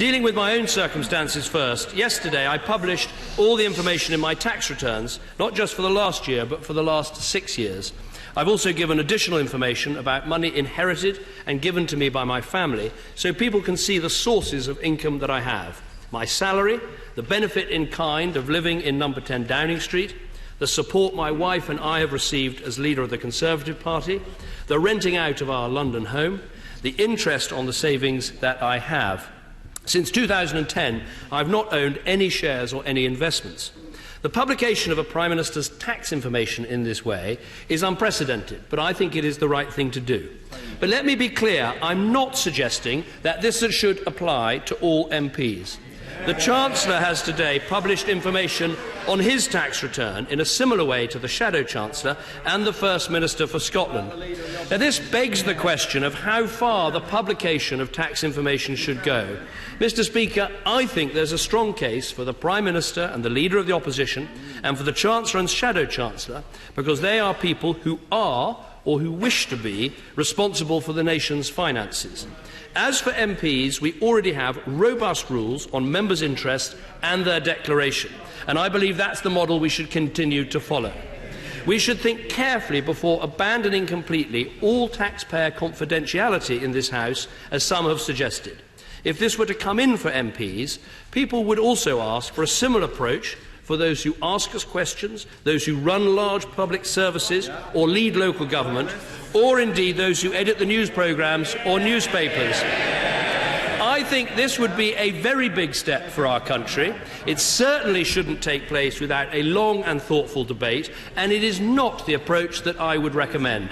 Dealing with my own circumstances first, yesterday I published all the information in my tax returns, not just for the last year, but for the last 6 years. I've also given additional information about money inherited and given to me by my family, so people can see the sources of income that I have. My salary, the benefit in kind of living in number 10 Downing Street, the support my wife and I have received as leader of the Conservative Party, the renting out of our London home, the interest on the savings that I have. Since 2010, I've not owned any shares or any investments. The publication of a Prime Minister's tax information in this way is unprecedented, but I think it is the right thing to do. But let me be clear, I'm not suggesting that this should apply to all MPs. The Chancellor has today published information on his tax return in a similar way to the Shadow Chancellor and the First Minister for Scotland. Now, this begs the question of how far the publication of tax information should go. Mr. Speaker, I think there's a strong case for the Prime Minister and the Leader of the Opposition and for the Chancellor and Shadow Chancellor, because they are people who are, or who wish to be, responsible for the nation's finances. As for MPs, we already have robust rules on members' interests and their declaration, and I believe that's the model we should continue to follow. We should think carefully before abandoning completely all taxpayer confidentiality in this House, as some have suggested. If this were to come in for MPs, people would also ask for a similar approach for those who ask us questions, those who run large public services or lead local government, or indeed those who edit the news programmes or newspapers. I think this would be a very big step for our country. It certainly shouldn't take place without a long and thoughtful debate, and it is not the approach that I would recommend.